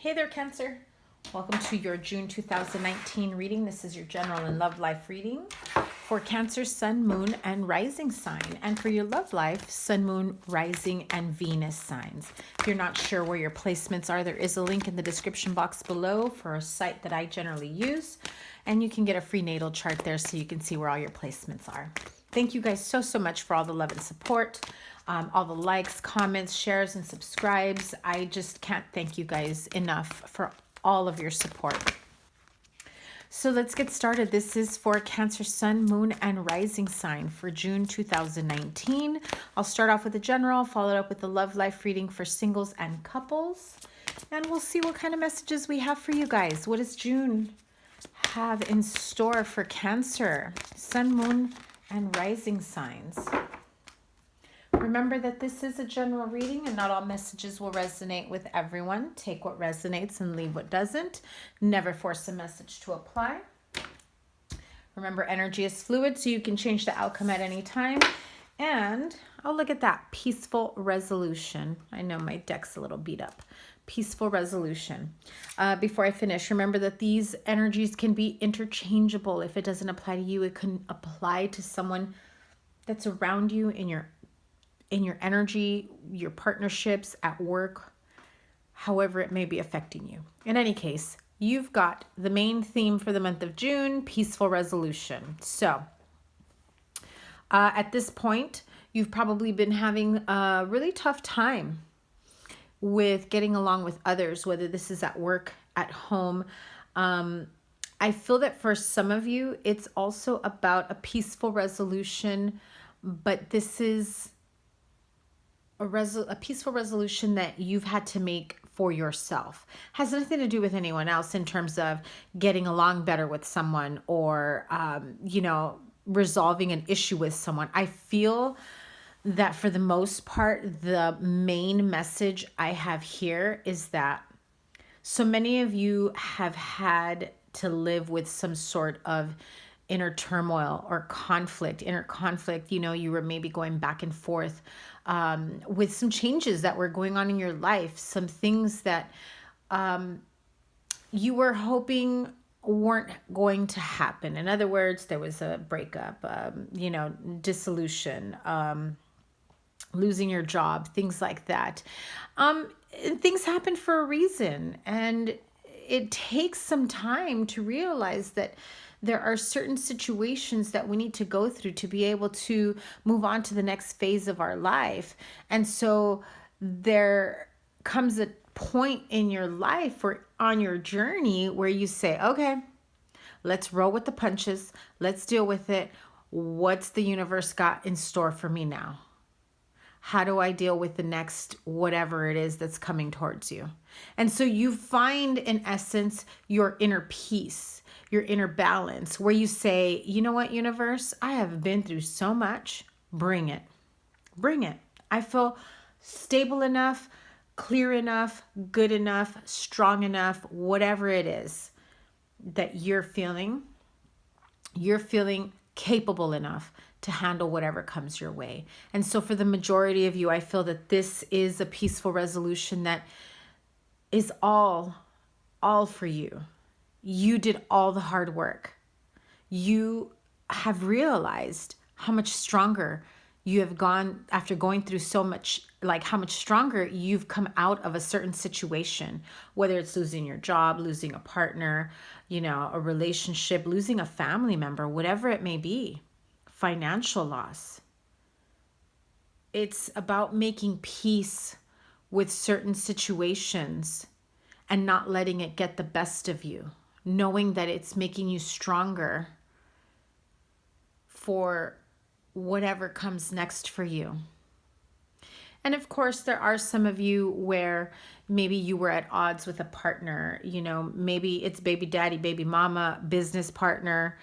Hey there, Cancer. Welcome to your June 2019 reading. This is your general and love life reading for Cancer, Sun, Moon, and Rising sign. And for your love life, Sun, Moon, Rising, and Venus signs. If you're not sure where your placements are, there is a link in the description box below for a site that I generally use. And you can get a free natal chart there so you can see where all your placements are. Thank you guys so much for all the love and support. All the likes, comments, shares, and subscribes. I just can't thank you guys enough for all of your support. So let's get started. This is for Cancer, Sun, Moon, and Rising sign for June 2019. I'll start off with the general, followed up with the love life reading for singles and couples. And we'll see what kind of messages we have for you guys. What does June have in store for Cancer, Sun, Moon, and Rising signs? Remember that this is a general reading and not all messages will resonate with everyone. Take what resonates and leave what doesn't. Never force a message to apply. Remember, energy is fluid, so you can change the outcome at any time. And, oh, look at that, peaceful resolution. I know my deck's a little beat up. Peaceful resolution. Before I finish, remember that these energies can be interchangeable. If it doesn't apply to you, it can apply to someone that's around you in your energy, your partnerships, at work, however it may be affecting you. In any case, you've got the main theme for the month of June, peaceful resolution. So at this point, you've probably been having a really tough time with getting along with others, whether this is at work, at home. I feel that for some of you, it's also about a peaceful resolution, but this is a peaceful resolution that you've had to make for yourself. Has nothing to do with anyone else in terms of getting along better with someone or, resolving an issue with someone. I feel that for the most part, the main message I have here is that so many of you have had to live with some sort of inner turmoil or inner conflict. You were maybe going back and forth with some changes that were going on in your life, some things that you were hoping weren't going to happen. In other words, there was a breakup, dissolution, losing your job, things like that. Things happen for a reason, and it takes some time to realize that there are certain situations that we need to go through to be able to move on to the next phase of our life. And so there comes a point in your life or on your journey where you say, okay, let's roll with the punches. Let's deal with it. What's the universe got in store for me now? How do I deal with the next whatever it is that's coming towards you? And so you find, in essence, your inner peace, your inner balance, where you say, you know what, universe, I have been through so much. Bring it. Bring it. I feel stable enough, clear enough, good enough, strong enough, whatever it is that you're feeling capable enough to handle whatever comes your way. And so for the majority of you, I feel that this is a peaceful resolution that is all for you. You did all the hard work. You have realized how much stronger you have gone after going through so much, like how much stronger you've come out of a certain situation, whether it's losing your job, losing a partner, a relationship, losing a family member, whatever it may be. Financial loss. It's about making peace with certain situations and not letting it get the best of you, knowing that it's making you stronger for whatever comes next for you. And of course, there are some of you where maybe you were at odds with a partner, maybe it's baby daddy, baby mama, business partner,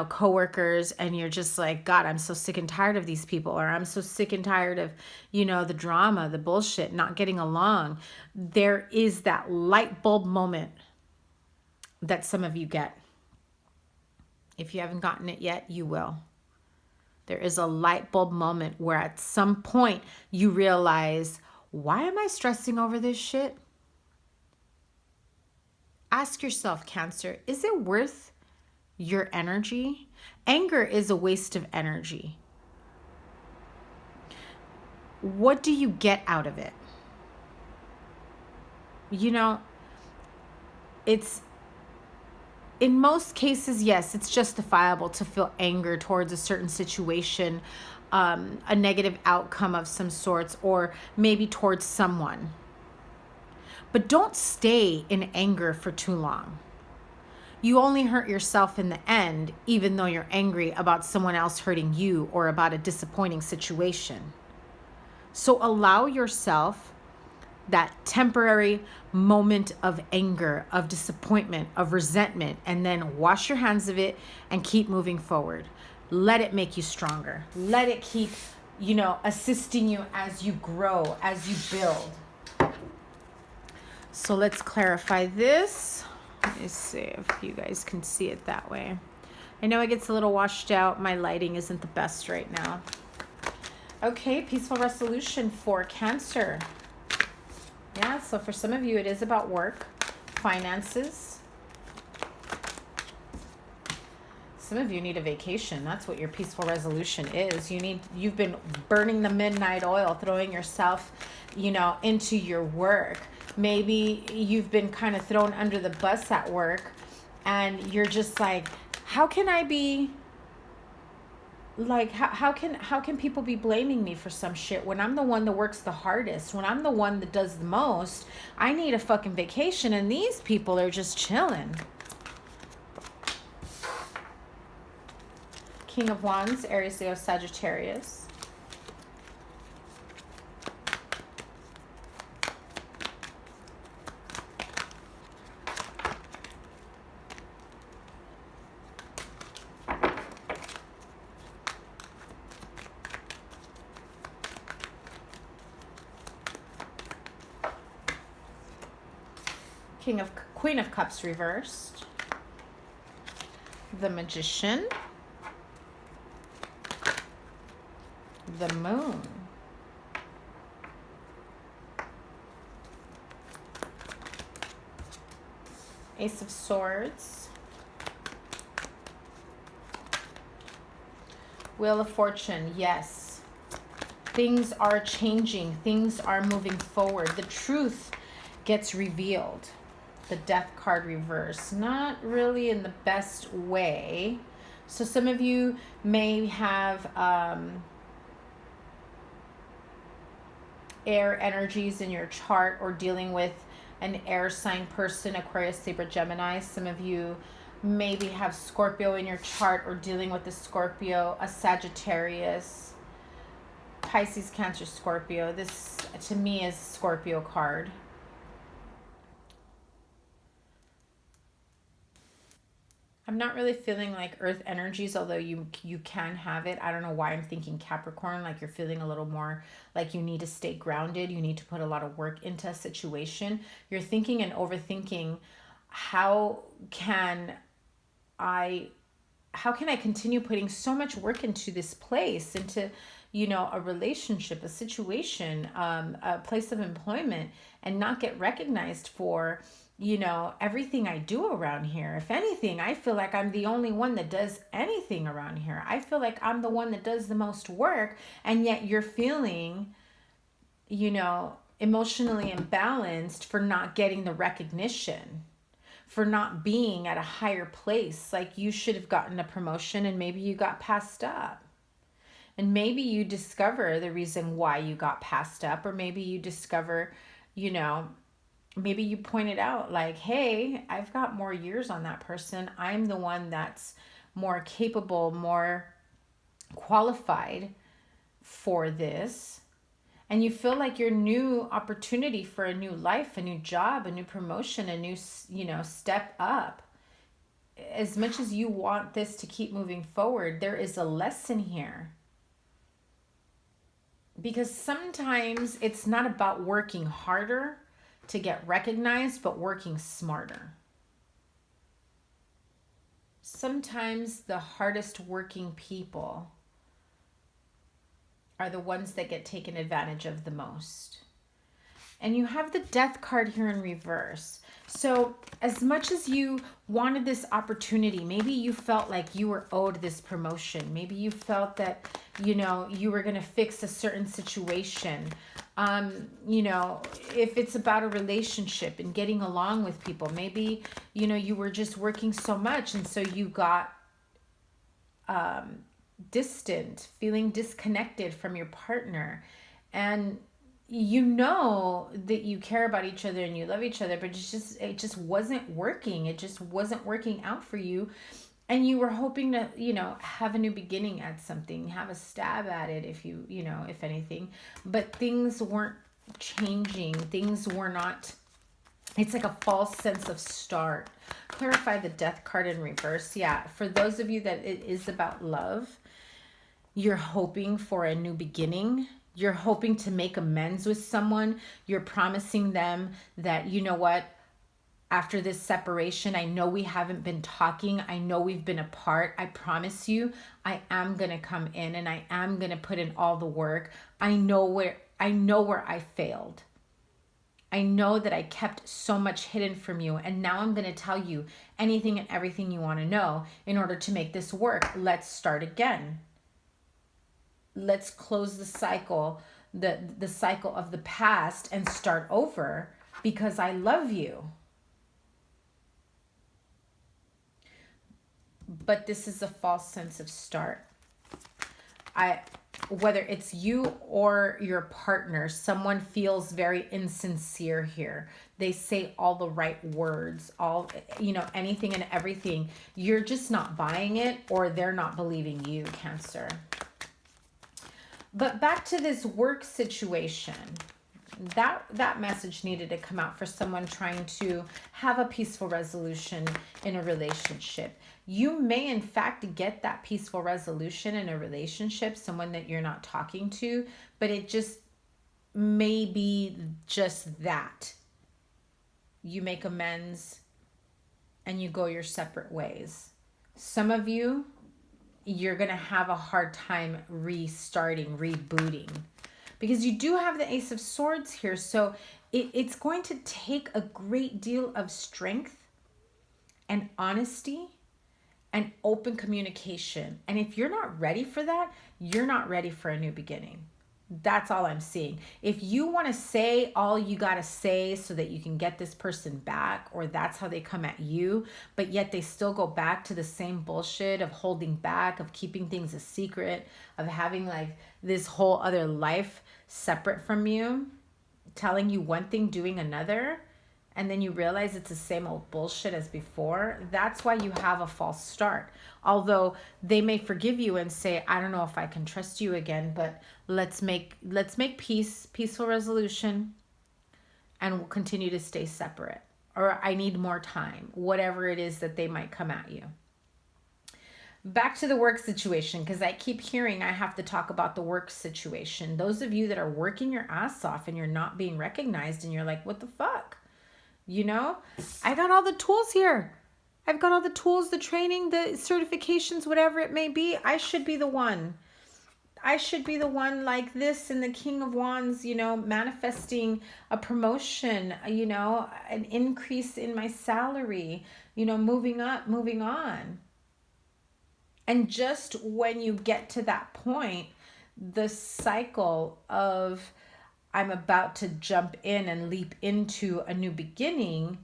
coworkers, and you're just like, God, I'm so sick and tired of these people, or I'm so sick and tired of, the drama, the bullshit, not getting along. There is that light bulb moment that some of you get. If you haven't gotten it yet, you will. There is a light bulb moment where at some point you realize, why am I stressing over this shit? Ask yourself, Cancer, is it worth your energy? Anger is a waste of energy. What do you get out of it? You know, it's in most cases, yes, it's justifiable to feel anger towards a certain situation, a negative outcome of some sorts, or maybe towards someone. But don't stay in anger for too long. You only hurt yourself in the end, even though you're angry about someone else hurting you or about a disappointing situation. So allow yourself that temporary moment of anger, of disappointment, of resentment, and then wash your hands of it and keep moving forward. Let it make you stronger. Let it keep, assisting you as you grow, as you build. So let's clarify this. Let me see if you guys can see it that way. I know it gets a little washed out. My lighting isn't the best right now. Okay, peaceful resolution for Cancer. Yeah, so for some of you, it is about work, finances. Some of you need a vacation. That's what your peaceful resolution is. You've been burning the midnight oil, throwing yourself, into your work. Maybe you've been kind of thrown under the bus at work and you're just like, how can I be like, how can people be blaming me for some shit when I'm the one that works the hardest, when I'm the one that does the most? I need a fucking vacation and these people are just chilling. King of Wands, Aries, Leo, Sagittarius. Queen of Cups reversed. The Magician. The Moon. Ace of Swords. Wheel of Fortune, yes. Things are changing. Things are moving forward. The truth gets revealed. The Death card reverse. Not really in the best way. So some of you may have air energies in your chart or dealing with an air sign person, Aquarius, Libra, Gemini. Some of you maybe have Scorpio in your chart or dealing with a Scorpio, a Sagittarius, Pisces, Cancer, Scorpio. This to me is a Scorpio card. I'm not really feeling like earth energies, although you can have it. I don't know why I'm thinking Capricorn, like you're feeling a little more like you need to stay grounded. You need to put a lot of work into a situation. You're thinking and overthinking, how can I continue putting so much work into this place, into, a relationship, a situation, a place of employment, and not get recognized for everything I do around here. If anything, I feel like I'm the only one that does anything around here. I feel like I'm the one that does the most work, and yet you're feeling, emotionally imbalanced for not getting the recognition, for not being at a higher place. Like you should have gotten a promotion and maybe you got passed up. And maybe you discover the reason why you got passed up, or maybe you discover, maybe you pointed out like, hey, I've got more years on that person. I'm the one that's more capable, more qualified for this. And you feel like your new opportunity for a new life, a new job, a new promotion, a new, step up. As much as you want this to keep moving forward, there is a lesson here. Because sometimes it's not about working harder to get recognized, but working smarter. Sometimes the hardest working people are the ones that get taken advantage of the most. And you have the Death card here in reverse. So as much as you wanted this opportunity, maybe you felt like you were owed this promotion. Maybe you felt that, you know, you were going to fix a certain situation. You know, if it's about a relationship and getting along with people, maybe, you know, you were just working so much and so you got distant, feeling disconnected from your partner. And you know that you care about each other and you love each other, but it just wasn't working. It just wasn't working out for you. And you were hoping to, you know, have a new beginning at something, have a stab at it if you, you know, if anything. But things weren't changing. Things were not, it's like a false sense of start. Clarify the Death card in reverse. Yeah, for those of you that it is about love, you're hoping for a new beginning. You're hoping to make amends with someone. You're promising them that, you know what, after this separation, I know we haven't been talking. I know we've been apart. I promise you, I am going to come in and I am going to put in all the work. I know where I failed. I know that I kept so much hidden from you, and now I'm going to tell you anything and everything you want to know in order to make this work. Let's start again. Let's close the cycle, the cycle of the past, and start over because I love you. But this is a false sense of start. Whether it's you or your partner, someone feels very insincere here. They say all the right words, all, you know, anything and everything. You're just not buying it, or they're not believing you, Cancer. But back to this work situation, that message needed to come out for someone trying to have a peaceful resolution in a relationship. You may in fact get that peaceful resolution in a relationship, someone that you're not talking to, but it just may be just that. You make amends and you go your separate ways. Some of you, you're going to have a hard time restarting, rebooting, because you do have the Ace of Swords here. So it's going to take a great deal of strength and honesty and open communication. And if you're not ready for that, you're not ready for a new beginning. That's all I'm seeing. If you want to say all you got to say so that you can get this person back, or that's how they come at you, but yet they still go back to the same bullshit of holding back, of keeping things a secret, of having like this whole other life separate from you, telling you one thing, doing another, and then you realize it's the same old bullshit as before, that's why you have a false start. Although they may forgive you and say, I don't know if I can trust you again, but let's make peaceful resolution, and we'll continue to stay separate. Or I need more time, whatever it is that they might come at you. Back to the work situation, because I keep hearing I have to talk about the work situation. Those of you that are working your ass off and you're not being recognized and you're like, what the fuck? You know, I got all the tools here. I've got all the tools, the training, the certifications, whatever it may be. I should be the one. I should be the one like this in the King of Wands, you know, manifesting a promotion, you know, an increase in my salary, you know, moving up, moving on. And just when you get to that point, the cycle of I'm about to jump in and leap into a new beginning,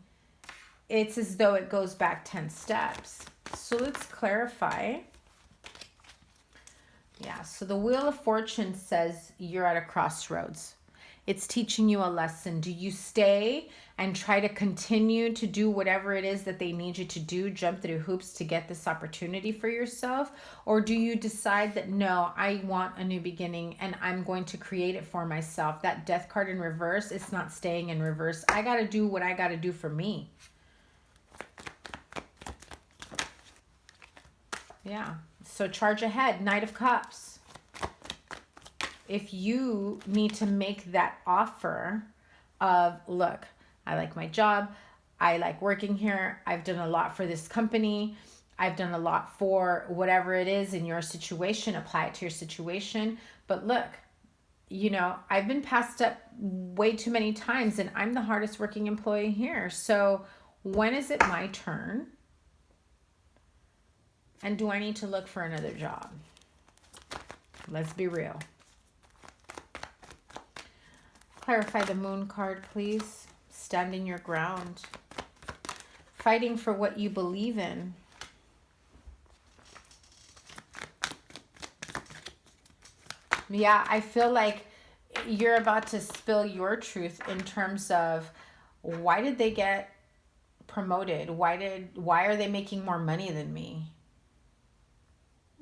it's as though it goes back 10 steps. So let's clarify. Yeah, so the Wheel of Fortune says you're at a crossroads. It's teaching you a lesson. Do you stay and try to continue to do whatever it is that they need you to do, jump through hoops to get this opportunity for yourself? Or do you decide that, no, I want a new beginning and I'm going to create it for myself? That Death card in reverse, it's not staying in reverse. I got to do what I got to do for me. Yeah, so charge ahead, Knight of Cups. If you need to make that offer of, look, I like my job, I like working here, I've done a lot for this company, I've done a lot for whatever it is in your situation, apply it to your situation, but look, you know, I've been passed up way too many times and I'm the hardest working employee here. So when is it my turn? And do I need to look for another job? Let's be real. Clarify the moon card, please. Standing your ground. Fighting for what you believe in. Yeah, I feel like you're about to spill your truth in terms of why did they get promoted? Why are they making more money than me?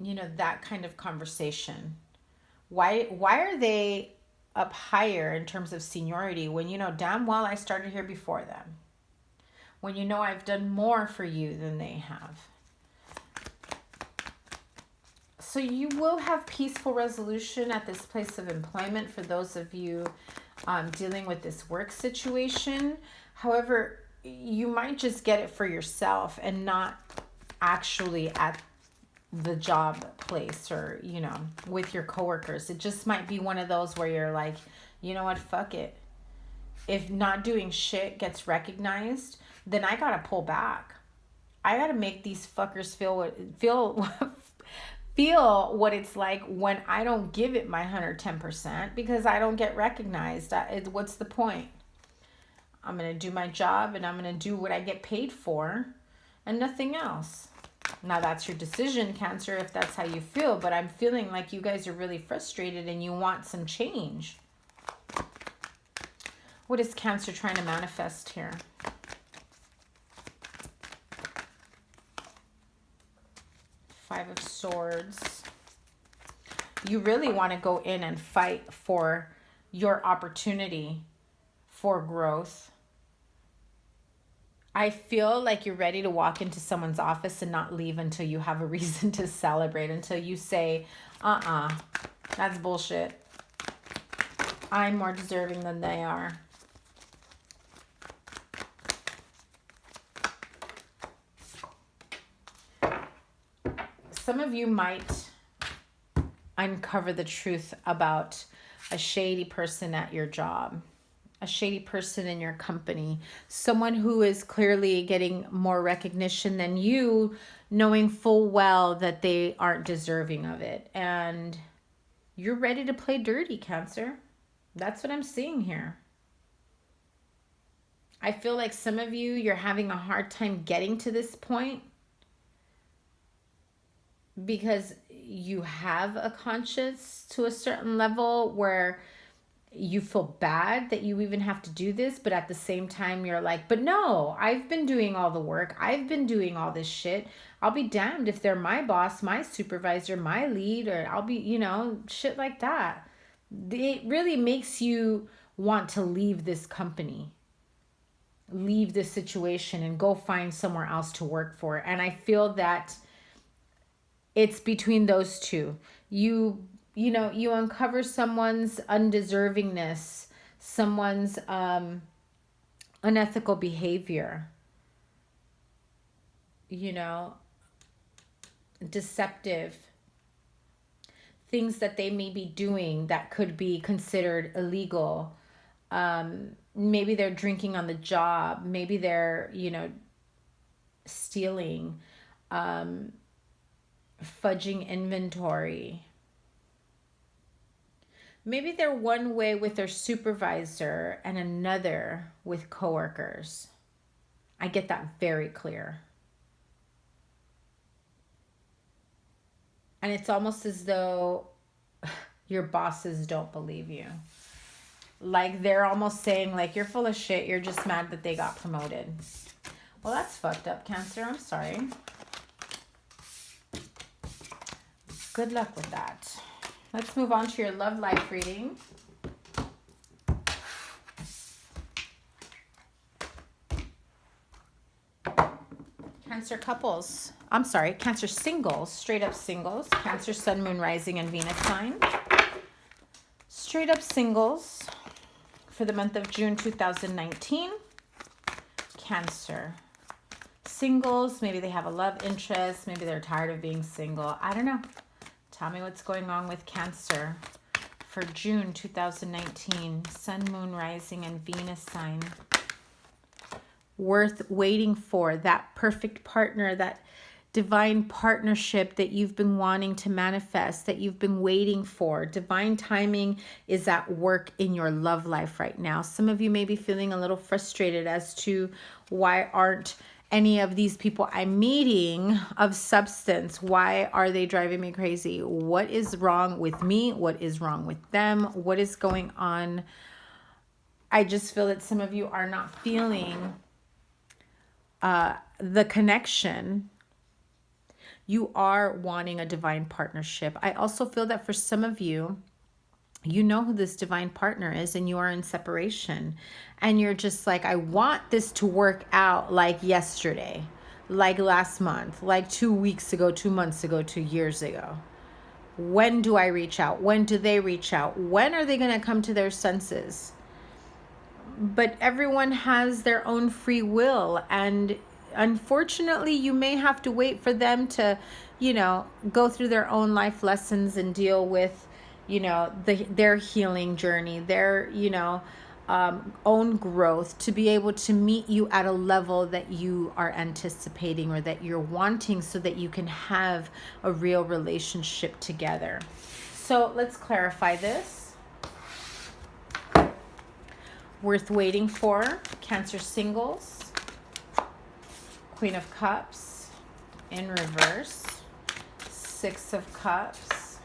You know, that kind of conversation. Why are they up higher in terms of seniority when you know damn well I started here before them? When you know I've done more for you than they have. So you will have peaceful resolution at this place of employment for those of you dealing with this work situation. However, you might just get it for yourself and not actually at the job place or, you know, with your coworkers. It just might be one of those where you're like, you know what, fuck it. If not doing shit gets recognized, then I gotta pull back. I gotta make these fuckers feel what it's like when I don't give it my 110% because I don't get recognized. What's the point? I'm going to do my job and I'm going to do what I get paid for and nothing else. Now that's your decision, Cancer, if that's how you feel, but I'm feeling like you guys are really frustrated and you want some change. What is Cancer trying to manifest here? Five of Swords. You really want to go in and fight for your opportunity for growth. I feel like you're ready to walk into someone's office and not leave until you have a reason to celebrate, until you say, that's bullshit. I'm more deserving than they are. Some of you might uncover the truth about a shady person at your job, a shady person in your company, someone who is clearly getting more recognition than you, knowing full well that they aren't deserving of it. And you're ready to play dirty, Cancer. That's what I'm seeing here. I feel like some of you, you're having a hard time getting to this point because you have a conscience to a certain level where you feel bad that you even have to do this, but at the same time you're like, but no, I've been doing all the work. I've been doing all this shit. I'll be damned if they're my boss, my supervisor, my lead, or I'll be, you know, shit like that. It really makes you want to leave this company, leave this situation and go find somewhere else to work for. And I feel that it's between those two. You uncover someone's undeservingness, someone's unethical behavior, deceptive things that they may be doing that could be considered illegal. Maybe they're drinking on the job. Maybe they're, stealing, fudging inventory. Maybe they're one way with their supervisor and another with coworkers. I get that very clear. And it's almost as though your bosses don't believe you. Like they're almost saying like, you're full of shit. You're just mad that they got promoted. Well, that's fucked up, Cancer. I'm sorry. Good luck with that. Let's move on to your love life reading. Cancer couples. I'm sorry, Cancer singles, straight up singles. Cancer, Sun, Moon, Rising, and Venus sign. Straight up singles for the month of June 2019. Cancer. Singles, maybe they have a love interest. Maybe they're tired of being single. I don't know. Tell me what's going on with Cancer for June 2019, Sun, Moon, Rising, and Venus sign. Worth waiting for, that perfect partner, that divine partnership that you've been wanting to manifest, that you've been waiting for. Divine timing is at work in your love life right now. Some of you may be feeling a little frustrated as to why aren't any of these people I'm meeting of substance? Why are they driving me crazy? What is wrong with me? What is wrong with them? What is going on? I just feel that some of you are not feeling the connection. You are wanting a divine partnership. I also feel that for some of you, you know who this divine partner is and you are in separation. And you're just like, I want this to work out like yesterday, like last month, like 2 weeks ago, 2 months ago, 2 years ago. When do I reach out? When do they reach out? When are they going to come to their senses? But everyone has their own free will, and unfortunately you may have to wait for them to, go through their own life lessons and deal with, their healing journey, their, own growth, to be able to meet you at a level that you are anticipating or that you're wanting, so that you can have a real relationship together. So let's clarify this. Worth waiting for, Cancer singles, Queen of Cups in reverse, Six of Cups,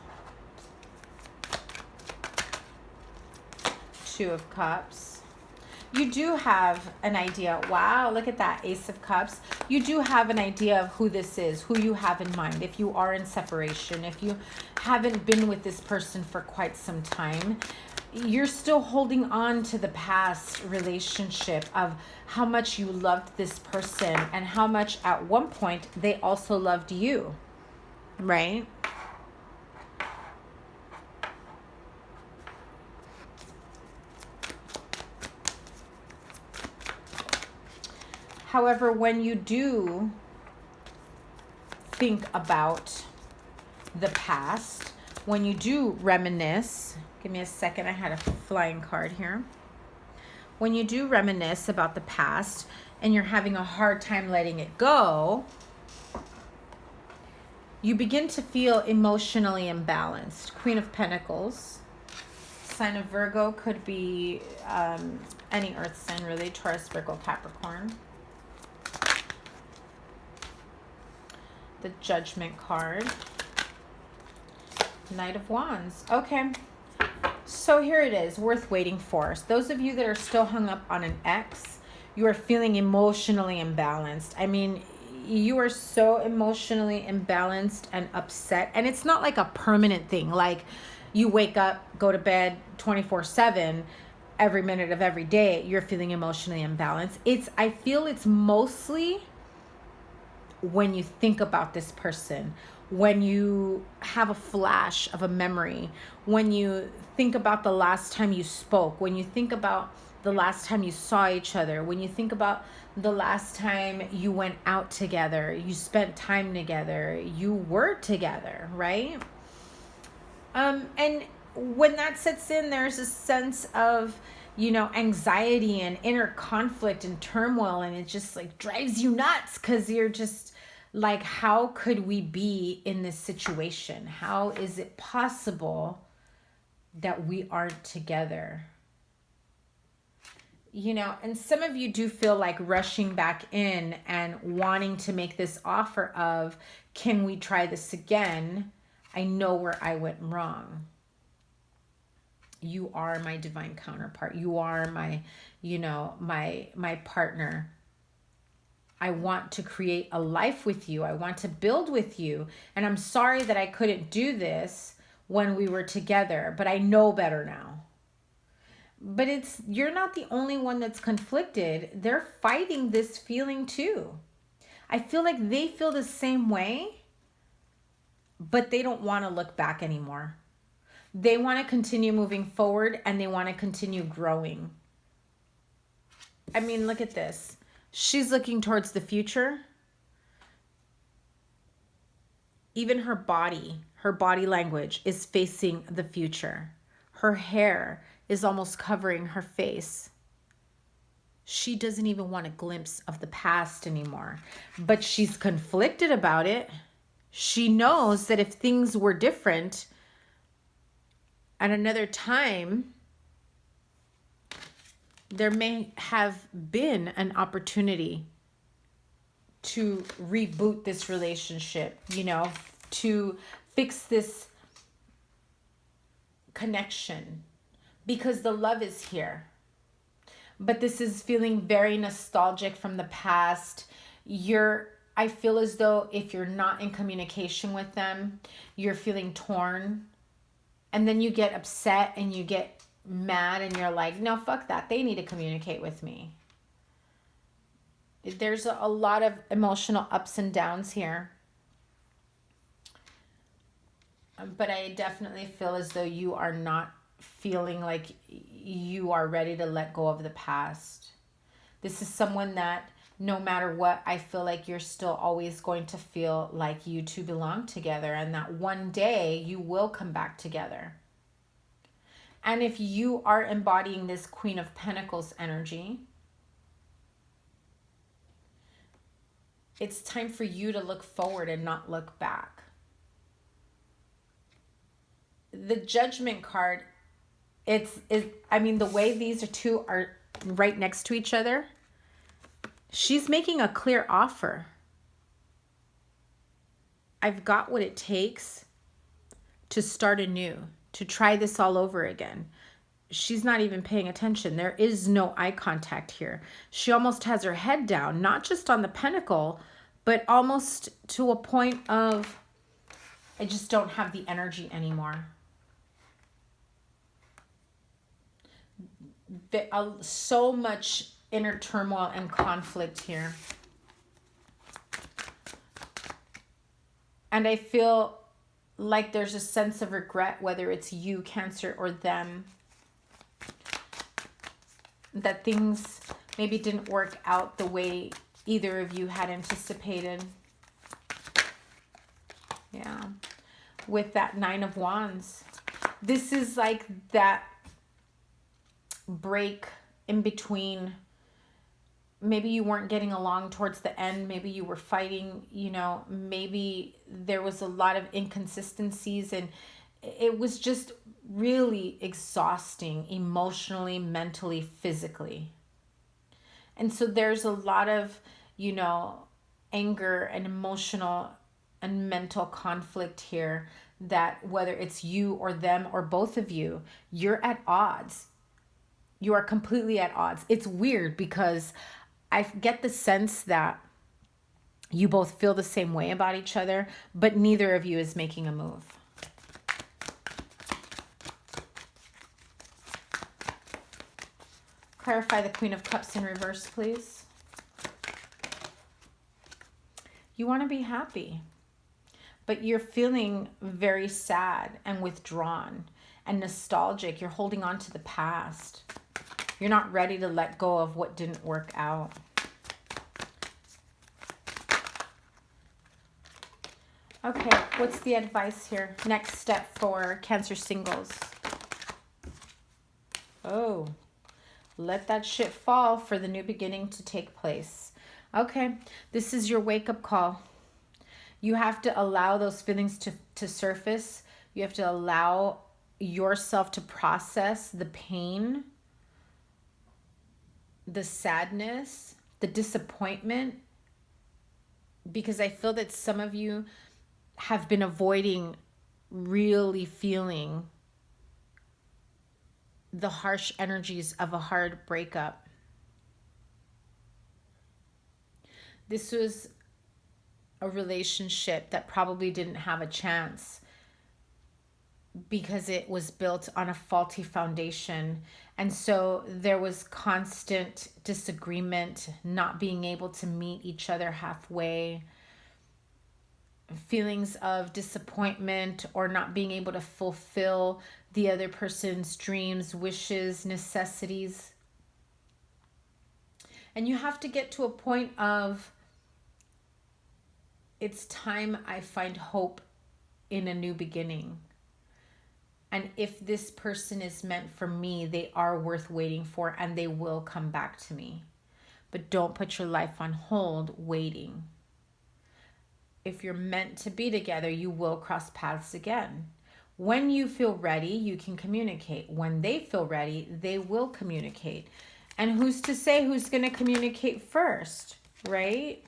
Two of Cups. You do have an idea. Wow, look at that, Ace of Cups. You do have an idea of who this is, who you have in mind. If you are in separation, if you haven't been with this person for quite some time, you're still holding on to the past relationship of how much you loved this person and how much at one point they also loved you, right? However, when you do think about the past, when you do reminisce, give me a second, I had a flying card here. When you do reminisce about the past and you're having a hard time letting it go, you begin to feel emotionally imbalanced. Queen of Pentacles, sign of Virgo, could be any earth sign really, Taurus, Virgo, Capricorn. The Judgment card, Knight of Wands. Okay. So here it is, worth waiting for. So those of you that are still hung up on an ex, you are feeling emotionally imbalanced. I mean, you are so emotionally imbalanced and upset. And it's not like a permanent thing. Like you wake up, go to bed 24/7, every minute of every day, you're feeling emotionally imbalanced. I feel it's mostly when you think about this person, when you have a flash of a memory, when you think about the last time you spoke, when you think about the last time you saw each other, when you think about the last time you went out together, you spent time together, you were together, right? And when that sets in, there's a sense of, anxiety and inner conflict and turmoil, and it just like drives you nuts because you're just like, how could we be in this situation? How is it possible that we aren't together? And some of you do feel like rushing back in and wanting to make this offer of, can we try this again? I know where I went wrong. You are my divine counterpart. You are my, my partner. I want to create a life with you. I want to build with you. And I'm sorry that I couldn't do this when we were together, but I know better now. But you're not the only one that's conflicted. They're fighting this feeling too. I feel like they feel the same way, but they don't want to look back anymore. They want to continue moving forward and they want to continue growing. I mean, look at this. She's looking towards the future. Even her body language is facing the future. Her hair is almost covering her face. She doesn't even want a glimpse of the past anymore, but she's conflicted about it. She knows that if things were different at another time, there may have been an opportunity to reboot this relationship, to fix this connection, because the love is here. But this is feeling very nostalgic from the past. I feel as though if you're not in communication with them, you're feeling torn. And then you get upset and you get mad and you're like, no, fuck that. They need to communicate with me. There's a lot of emotional ups and downs here. But I definitely feel as though you are not feeling like you are ready to let go of the past. This is someone that no matter what, I feel like you're still always going to feel like you two belong together, and that one day you will come back together. And if you are embodying this Queen of Pentacles energy, it's time for you to look forward and not look back. The Judgment card, the way these two are right next to each other, she's making a clear offer. I've got what it takes to start anew, to try this all over again. She's not even paying attention. There is no eye contact here. She almost has her head down, not just on the pentacle, but almost to a point of, I just don't have the energy anymore. So much inner turmoil and conflict here. And I feel like there's a sense of regret, whether it's you, Cancer, or them, that things maybe didn't work out the way either of you had anticipated. Yeah. With that Nine of Wands. This is like that break in between. Maybe you weren't getting along towards the end. Maybe you were fighting, maybe there was a lot of inconsistencies, and it was just really exhausting emotionally, mentally, physically. And so there's a lot of, anger and emotional and mental conflict here, that whether it's you or them or both of you, you're at odds. You are completely at odds. It's weird because I get the sense that you both feel the same way about each other, but neither of you is making a move. Clarify the Queen of Cups in reverse, please. You want to be happy, but you're feeling very sad and withdrawn and nostalgic. You're holding on to the past. You're not ready to let go of what didn't work out. Okay, what's the advice here? Next step for Cancer singles. Oh, let that shit fall for the new beginning to take place. Okay, this is your wake-up call. You have to allow those feelings to surface. You have to allow yourself to process the pain, the sadness, the disappointment, because I feel that some of you have been avoiding really feeling the harsh energies of a hard breakup. This was a relationship that probably didn't have a chance because it was built on a faulty foundation. And so there was constant disagreement, not being able to meet each other halfway, feelings of disappointment or not being able to fulfill the other person's dreams, wishes, necessities. And you have to get to a point of, it's time I find hope in a new beginning. And if this person is meant for me, they are worth waiting for and they will come back to me. But don't put your life on hold waiting. If you're meant to be together, you will cross paths again. When you feel ready, you can communicate. When they feel ready, they will communicate. And who's to say who's going to communicate first, right?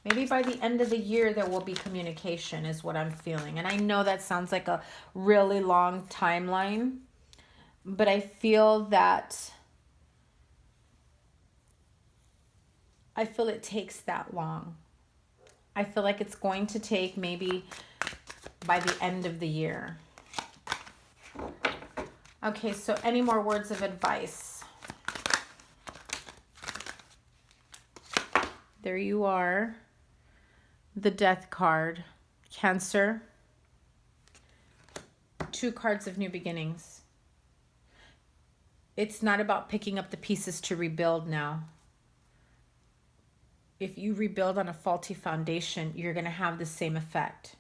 Maybe by the end of the year, there will be communication is what I'm feeling. And I know that sounds like a really long timeline, but I feel that it takes that long. I feel like it's going to take maybe by the end of the year. Okay, so any more words of advice? There you are. The Death card. Cancer. 2 cards of new beginnings. It's not about picking up the pieces to rebuild now. If you rebuild on a faulty foundation, you're going to have the same effect.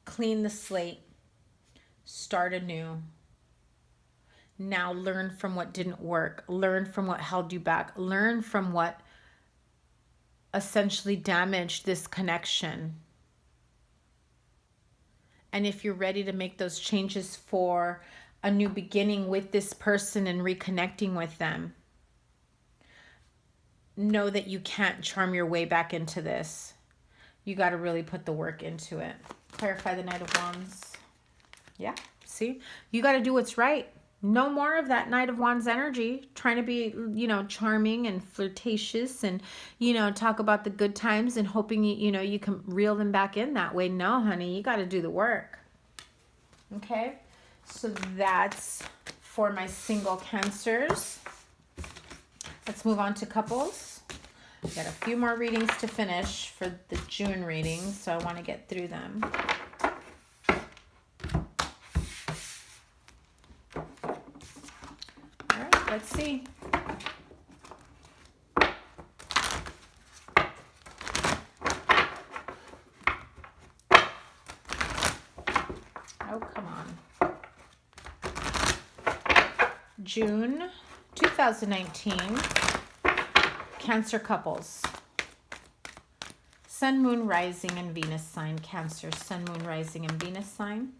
Clean the slate. Start anew. Now learn from what didn't work. Learn from what held you back. Learn from what essentially damaged this connection. And if you're ready to make those changes for a new beginning with this person and reconnecting with them, know that you can't charm your way back into this. You got to really put the work into it. Clarify the Knight of Wands. Yeah, see? You got to do what's right. No more of that Knight of Wands energy, trying to be, charming and flirtatious and, talk about the good times and hoping, you can reel them back in that way. No, honey, you got to do the work. Okay? So that's for my single Cancers. Let's move on to couples. I've got a few more readings to finish for the June readings, so I want to get through them. All right, let's see. Oh, come on. June 2019. Cancer couples. Sun, Moon, Rising, and Venus sign. Cancer, Sun, Moon, Rising, and Venus sign.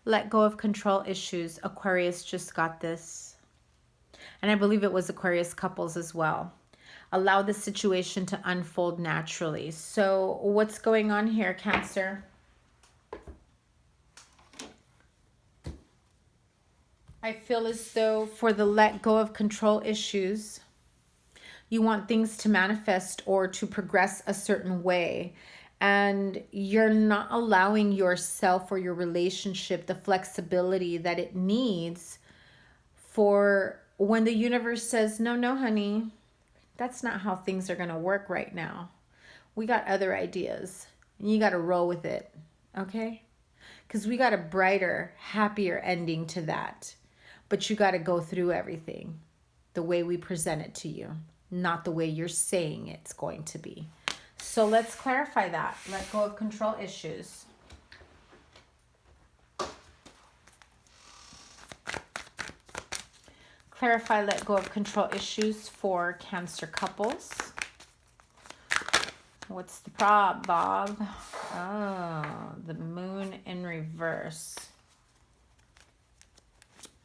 Let go of control issues. Aquarius just got this. And I believe it was Aquarius couples as well. Allow the situation to unfold naturally. So what's going on here, Cancer? I feel as though for the let go of control issues, you want things to manifest or to progress a certain way. And you're not allowing yourself or your relationship the flexibility that it needs for when the universe says, no, honey, that's not how things are going to work right now. We got other ideas. And you got to roll with it. Okay? Because we got a brighter, happier ending to that. But you got to go through everything the way we present it to you, not the way you're saying it's going to be. So let's clarify that. Let go of control issues. Clarify let go of control issues for Cancer couples. What's the problem, Bob? Oh, the Moon in reverse.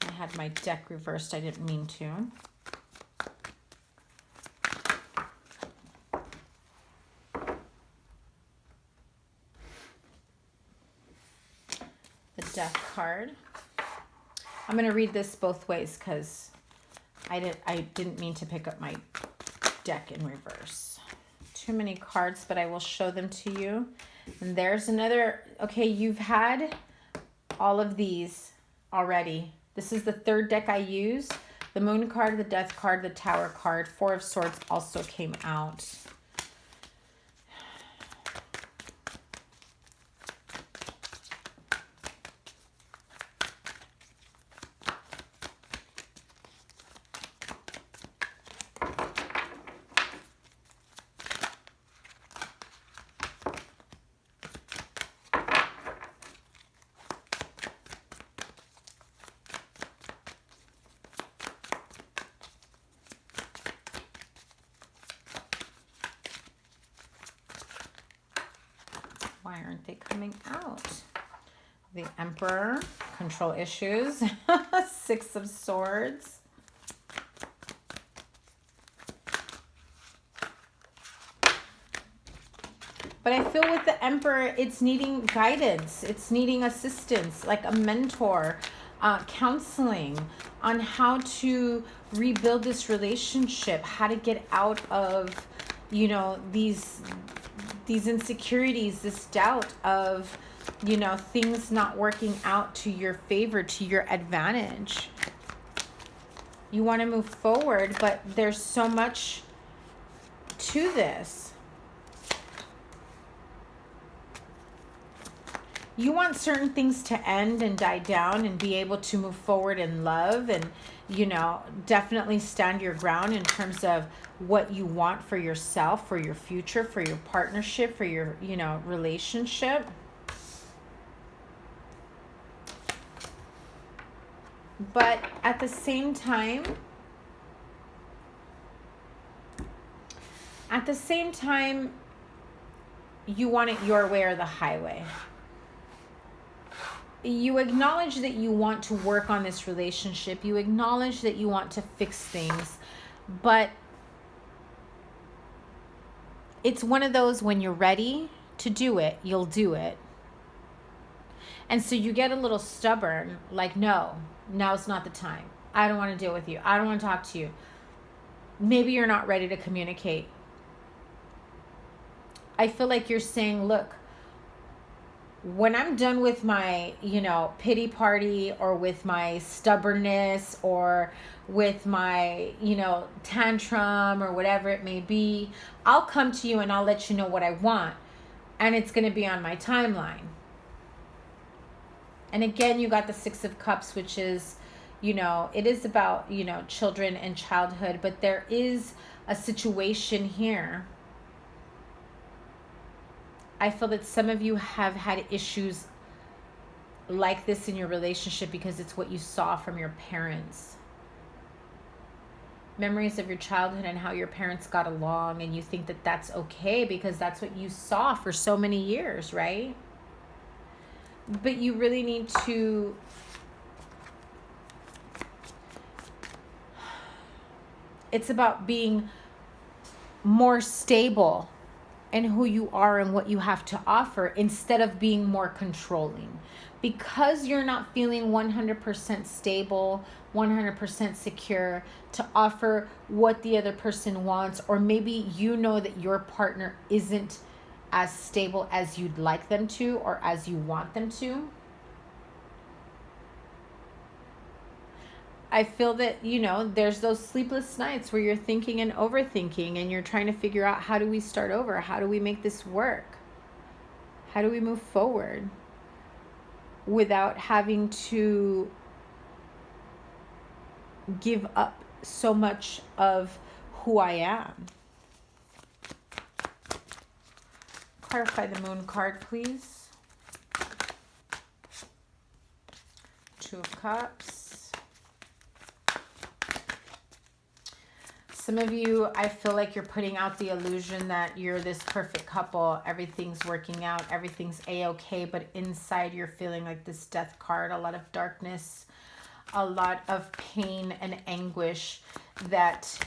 I had my deck reversed. I didn't mean to. The Death card. I'm going to read this both ways because I didn't mean to pick up my deck in reverse. Too many cards, but I will show them to you. And there's another. Okay, you've had all of these already. This is the third deck I used. The Moon card, the Death card, the Tower card. 4 of Swords also came out. Why aren't they coming out? The Emperor, control issues. Six of Swords. But I feel with the Emperor, it's needing guidance. It's needing assistance, like a mentor, counseling on how to rebuild this relationship, how to get out of, you know, these insecurities, this doubt of, you know, things not working out to your favor, to your advantage. You want to move forward, but there's so much to this. You want certain things to end and die down and be able to move forward in love and, you know, definitely stand your ground in terms of what you want for yourself, for your future, for your partnership, for your, you know, relationship. But at the same time, you want it your way or the highway. You acknowledge that you want to work on this relationship. You acknowledge that you want to fix things. But it's one of those, when you're ready to do it, you'll do it. And so you get a little stubborn, like, no, now's not the time. I don't want to deal with you. I don't want to talk to you. Maybe you're not ready to communicate. I feel like you're saying, look, when I'm done with my, you know, pity party, or with my stubbornness, or with my, you know, tantrum, or whatever it may be, I'll come to you and I'll let you know what I want. And it's going to be on my timeline. And again, you got the Six of Cups, which is, you know, it is about, you know, children and childhood. But there is a situation here. I feel that some of you have had issues like this in your relationship because it's what you saw from your parents. Memories of your childhood and how your parents got along, and you think that that's okay because that's what you saw for so many years, right? But you really need to it's about being more stable in who you are and what you have to offer, instead of being more controlling. Because you're not feeling 100% stable, 100% secure to offer what the other person wants, or maybe you know that your partner isn't as stable as you'd like them to, or as you want them to. I feel that, you know, there's those sleepless nights where you're thinking and overthinking, and you're trying to figure out, how do we start over? How do we make this work? How do we move forward without having to give up so much of who I am? Clarify the Moon card, please. Two of Cups. Some of you, I feel like you're putting out the illusion that you're this perfect couple. Everything's working out. Everything's a-okay. But inside you're feeling like this Death card. A lot of darkness. A lot of pain and anguish that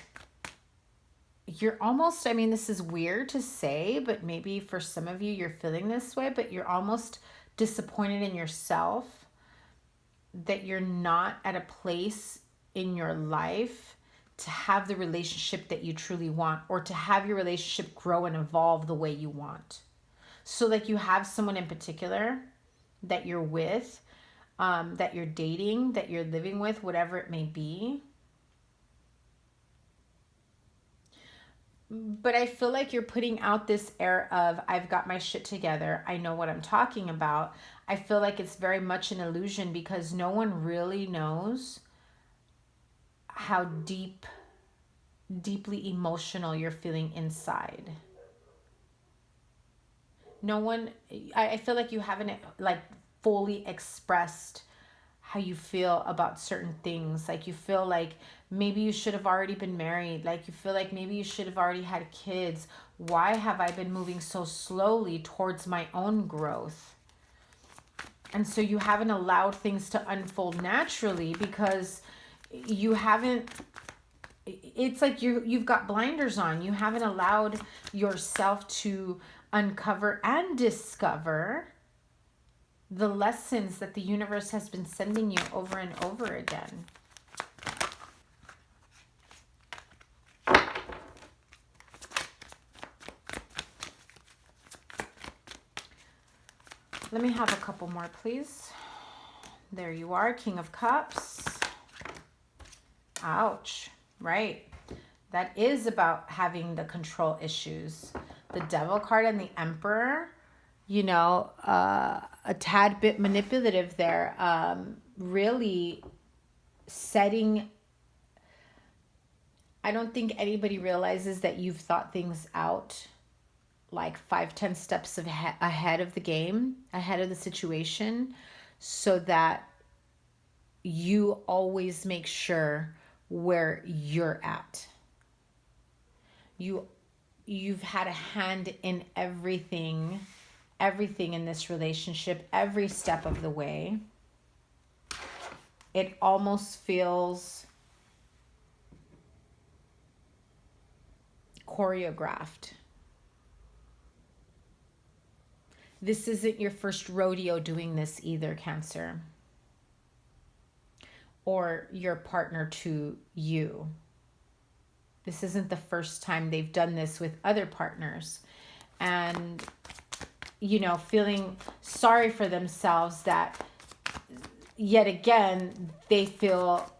you're almost, I mean, this is weird to say, but maybe for some of you, you're feeling this way. But you're almost disappointed in yourself that you're not at a place in your life to have the relationship that you truly want, or to have your relationship grow and evolve the way you want. So like, you have someone in particular that you're with, that you're dating, that you're living with, whatever it may be. But I feel like you're putting out this air of, I've got my shit together. I know what I'm talking about. I feel like it's very much an illusion, because no one really knows how deeply emotional you're feeling inside. No one, I feel like you haven't like fully expressed how you feel about certain things. Like you feel like maybe you should have already been married. Like you feel like maybe you should have already had kids. Why have I been moving so slowly towards my own growth? And so you haven't allowed things to unfold naturally because you haven't, it's like you've got blinders on. You haven't allowed yourself to uncover and discover the lessons that the universe has been sending you over and over again. Let me have a couple more, please. There you are, King of Cups. Ouch, right. That is about having the control issues. The Devil card and the Emperor, you know, a tad bit manipulative there. Really setting, I don't think anybody realizes that you've thought things out like 5-10 steps ahead of the game, ahead of the situation, so that you always make sure where you're at. You've had a hand in everything in this relationship, every step of the way. It almost feels choreographed. This isn't your first rodeo doing this either, Cancer. Or your partner to you. This isn't the first time they've done this with other partners. And, you know, feeling sorry for themselves that yet again, they feel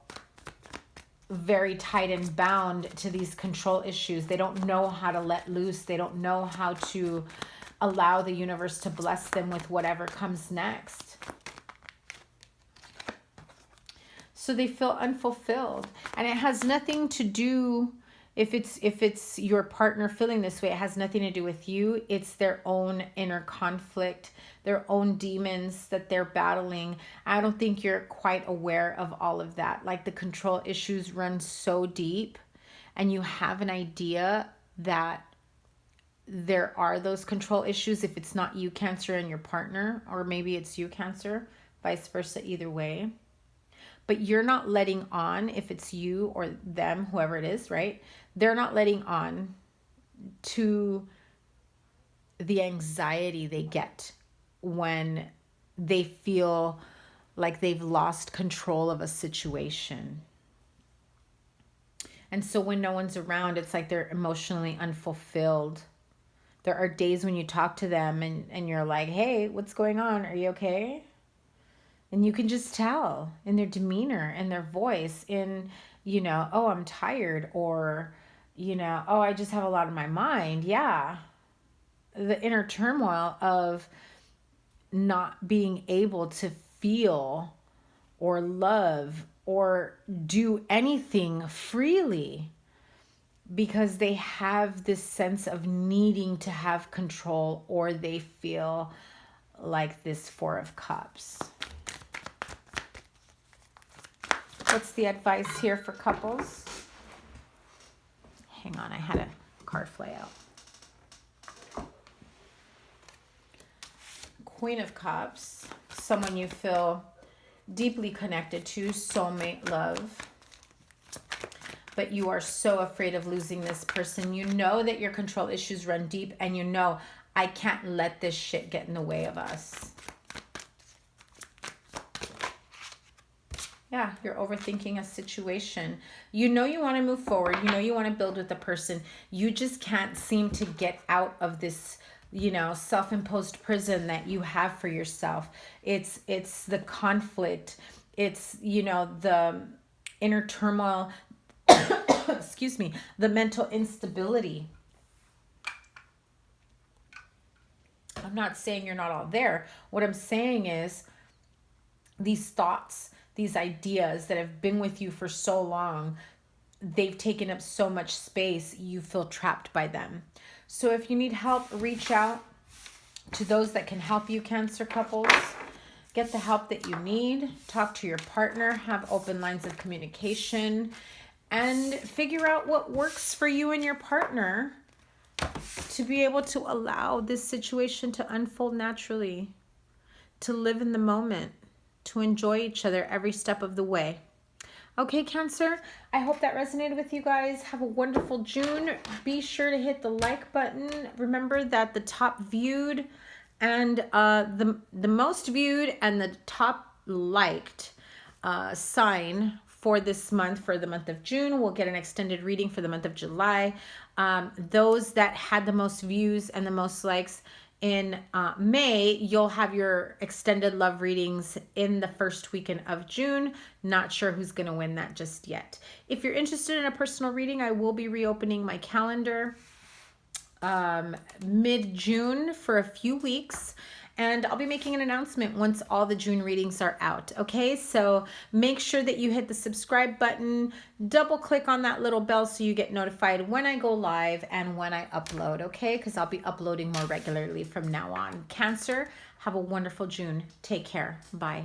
very tight and bound to these control issues. They don't know how to let loose. They don't know how to allow the universe to bless them with whatever comes next. So they feel unfulfilled. And it has nothing to do, if it's your partner feeling this way, it has nothing to do with you. It's their own inner conflict, their own demons that they're battling. I don't think you're quite aware of all of that. Like the control issues run so deep, and you have an idea that there are those control issues if it's not you, Cancer, and your partner, or maybe it's you, Cancer, vice versa, either way. But you're not letting on, if it's you or them, whoever it is, right? They're not letting on to the anxiety they get when they feel like they've lost control of a situation. And so when no one's around, it's like they're emotionally unfulfilled. There are days when you talk to them and you're like, hey, what's going on? Are you okay? And you can just tell in their demeanor, in their voice, in, you know, oh, I'm tired, or, you know, oh, I just have a lot on my mind. Yeah. The inner turmoil of not being able to feel or love or do anything freely, because they have this sense of needing to have control, or they feel like this Four of Cups. What's the advice here for couples? Hang on, I had a card fly out. Queen of Cups, someone you feel deeply connected to, soulmate love. But you are so afraid of losing this person. You know that your control issues run deep, and you know, I can't let this shit get in the way of us. Yeah, you're overthinking a situation. You know you want to move forward. You know you want to build with the person. You just can't seem to get out of this, you know, self-imposed prison that you have for yourself. It's the conflict. It's, you know, the inner turmoil. Excuse me, the mental instability. I'm not saying you're not all there. What I'm saying is these thoughts, these ideas that have been with you for so long, they've taken up so much space, you feel trapped by them. So if you need help, reach out to those that can help you, Cancer couples. Get the help that you need. Talk to your partner. Have open lines of communication. And figure out what works for you and your partner to be able to allow this situation to unfold naturally, to live in the moment, to enjoy each other every step of the way. Okay, Cancer, I hope that resonated with you guys. Have a wonderful June. Be sure to hit the like button. Remember that the top viewed and the most viewed and the top liked sign for this month, for the month of June, will get an extended reading for the month of July. Those that had the most views and the most likes in May, you'll have your extended love readings in the first weekend of June. Not sure who's going to win that just yet. If you're interested in a personal reading, I will be reopening my calendar mid-June for a few weeks. And I'll be making an announcement once all the June readings are out. Okay, so make sure that you hit the subscribe button, double click on that little bell so you get notified when I go live and when I upload, okay? Because I'll be uploading more regularly from now on. Cancer, have a wonderful June. Take care. Bye.